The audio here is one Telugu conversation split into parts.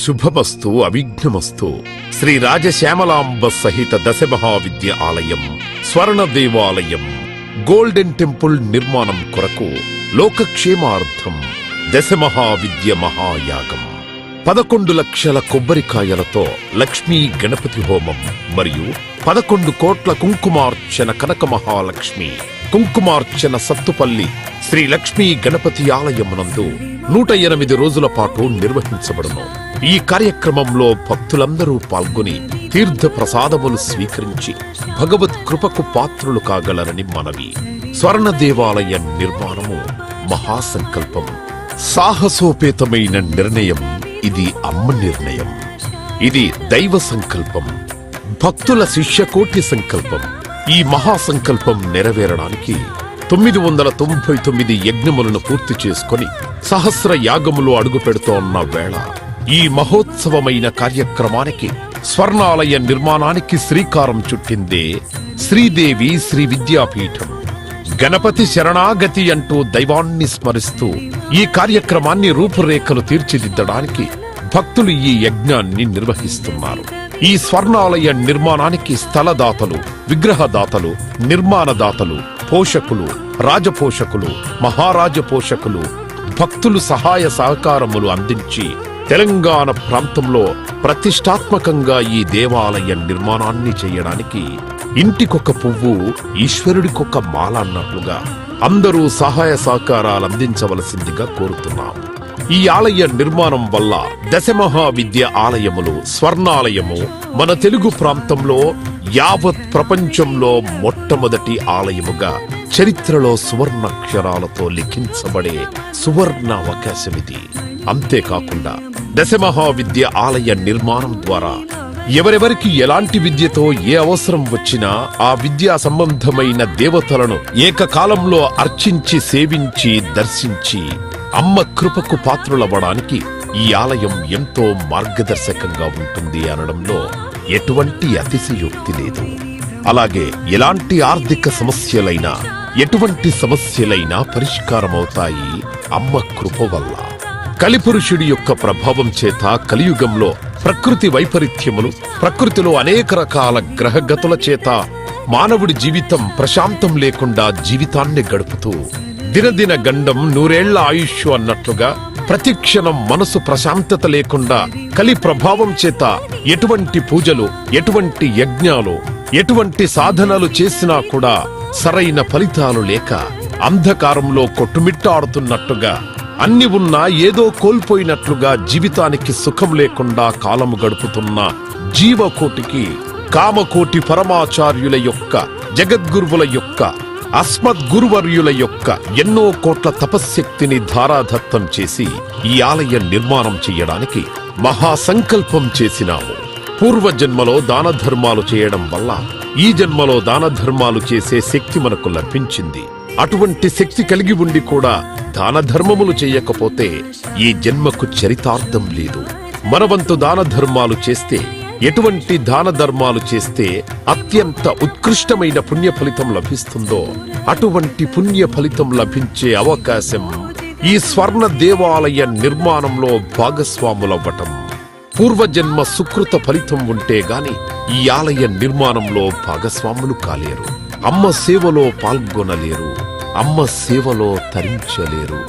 శుభమస్తు అవిఘ్నమస్తు. శ్రీ రాజశ్యామలాంబ సహిత దశ మహావిద్య ఆలయం స్వర్ణ దేవాలయం గోల్డెన్ టెంపుల్ నిర్మాణం కొరకు లోకక్షేమార్థం దశ మహావిద్య మహాయాగం 11 లక్షల కొబ్బరికాయలతో లక్ష్మీ గణపతి హోమం మరియు 11 కోట్ల కుంకుమార్చన కనక మహాలక్ష్మి కుంకుమార్చన సత్తుపల్లి శ్రీ లక్ష్మీ గణపతి ఆలయమునందు 108 రోజుల పాటు నిర్వహించబడును. ఈ కార్యక్రమంలో భక్తులందరూ పాల్గొని తీర్థ ప్రసాదములు స్వీకరించి భగవత్ కృపకు పాత్రులు కాగలరని మనవి. స్వర్ణ దేవాలయ నిర్మాణము మహాసంకల్పం, సాహసోపేతమైన నిర్ణయం. ఇది అమ్మ నిర్ణయం, ఇది దైవ సంకల్పం, భక్తుల శిష్యకోటి సంకల్పం. ఈ మహాసంకల్పం నెరవేరడానికి 999 యజ్ఞములను పూర్తి చేసుకుని సహస్ర యాగములు అడుగు పెడుతోన్న వేళ ఈ మహోత్సవమైన కార్యక్రమానికి స్వర్ణాలయ నిర్మాణానికి శ్రీకారం చుట్టిందే శ్రీదేవి శ్రీ విద్యాపీఠం. గణపతి శరణాగతి అంటూ దైవాన్ని స్మరిస్తూ ఈ కార్యక్రమాన్ని రూపురేఖలు తీర్చిదిద్దడానికి భక్తులు ఈ యజ్ఞాన్ని నిర్వహిస్తున్నారు. ఈ స్వర్ణాలయ నిర్మాణానికి స్థలదాతలు, విగ్రహదాతలు, నిర్మాణదాతలు, పోషకులు, రాజపోషకులు, మహారాజ పోషకులు, భక్తులు సహాయ సహకారములు అందించి తెలంగాణ ప్రాంతంలో ప్రతిష్టాత్మకంగా ఈ దేవాలయ నిర్మాణాన్ని చేయడానికి ఇంటికొక పువ్వు ఈశ్వరుడికొక మాల అన్నట్లుగా అందరూ సహాయ సహకారాలు అందించవలసిందిగా కోరుతున్నాం. ఈ ఆలయ నిర్మాణం వల్ల దశమహావిద్య ఆలయములు స్వర్ణాలయము మన తెలుగు ప్రాంతంలో యావత్ ప్రపంచంలో మొట్టమొదటి ఆలయముగా చరిత్రలో సువర్ణాక్షరాలతో లిఖించబడే సువర్ణ అవకాశమిది. అంతేకాకుండా దశమహావిద్య ఆలయ నిర్మాణం ద్వారా ఎవరెవరికి ఎలాంటి విద్యతో ఏ అవసరం వచ్చినా ఆ విద్యా సంబంధమైన దేవతలను ఏకకాలంలో అర్చించి సేవించి దర్శించి అమ్మ కృపకు పాత్రులవ్వడానికి ఈ ఆలయం ఎంతో మార్గదర్శకంగా ఉంటుంది అనడంలో ఎటువంటి అతిశయోక్తి లేదు. అలాగే ఎలాంటి ఆర్థిక సమస్యలైనా ఎటువంటి సమస్యలైనా పరిష్కారమవుతాయి అమ్మ కృప వల్ల. కలిపురుషుడి యొక్క ప్రభావం చేత కలియుగంలో ప్రకృతి వైపరీత్యములు, ప్రకృతిలో అనేక రకాల గ్రహగతుల చేత మానవుడి జీవితం ప్రశాంతం లేకుండా జీవితాన్ని గడుపుతూ దినదిన గండం 100 ఏళ్ల ఆయుష్ అన్నట్లుగా ప్రతిక్షణం మనసు ప్రశాంతత లేకుండా కలి ప్రభావం చేత ఎటువంటి పూజలు, ఎటువంటి యజ్ఞాలు, ఎటువంటి సాధనలు చేసినా కూడా సరైన ఫలితాలు లేక అంధకారంలో కొట్టుమిట్టాడుతున్నట్టుగా అన్ని ఉన్నా ఏదో కోల్పోయినట్లుగా జీవితానికి సుఖం లేకుండా కాలము గడుపుతున్న జీవకోటికి కామకోటి పరమాచార్యుల యొక్క, జగద్గురువుల యొక్క, అస్మద్గురువర్యుల యొక్క ఎన్నో కోట్ల తపశ్శక్తిని ధారాదత్తం చేసి ఈ ఆలయ నిర్మాణం చెయ్యడానికి మహాసంకల్పం చేసినాము. పూర్వజన్మలో దాన ధర్మాలు చేయడం వల్ల ఈ జన్మలో దాన ధర్మాలు చేసే శక్తి మనకు లభించింది. అటువంటి శక్తి కలిగి ఉండి కూడా దాన ధర్మములు చేయకపోతే ఈ జన్మకు చరితార్థం లేదు. మనవంతు దాన ధర్మాలు చేస్తే, ఎటువంటి దాన ధర్మాలు చేస్తే అత్యంత ఉత్కృష్టమైన పుణ్య ఫలితం లభిస్తుందో అటువంటి పుణ్య ఫలితం లభించే అవకాశం ఈ స్వర్ణ దేవాలయ నిర్మాణంలో భాగస్వాములవ్వటం. పూర్వజన్మ సుకృత ఫలితం ఉంటే గాని ఈ ఆలయ నిర్మాణంలో భాగస్వాములు కాలేరు. అమ్మ సేవలో పాల్గొనలేరు, అమ్మ సేవలో తరించలేరు.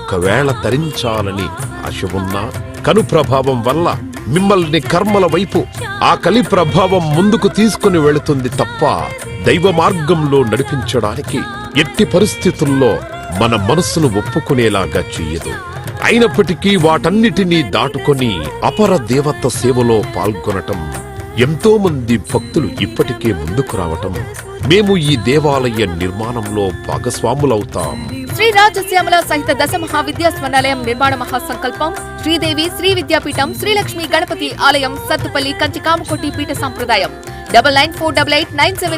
ఒకవేళ తరించాలని ఆశ ఉన్నా కను ప్రభావం వల్ల మిమ్మల్ని కర్మల వైపు ఆ కలి ప్రభావం ముందుకు తీసుకుని వెళుతుంది తప్ప దైవ మార్గంలో నడిపించడానికి ఎట్టి పరిస్థితుల్లో మన మనస్సును ఒప్పుకునేలాగా చెయ్యదు. అయినప్పటికీ వాటన్నిటినీ దాటుకొని అపర దేవత సేవలో పాల్గొనటం ఎంతో మంది భక్తులు ఇప్పటికే ముందుకు రావటం మేము ఈ దేవాలయ నిర్మాణంలో భాగస్వాములవుతాం. శ్రీ రాజశ్యామల సహిత దశ మహావిద్యా స్వర్ణాలయం నిర్మాణ మహాసంకల్పం శ్రీదేవి శ్రీ విద్యాపీఠం శ్రీ లక్ష్మీ గణపతి ఆలయం సత్తుపల్లి కంచి కామకోటి పీఠ సంప్రదాయం 99488979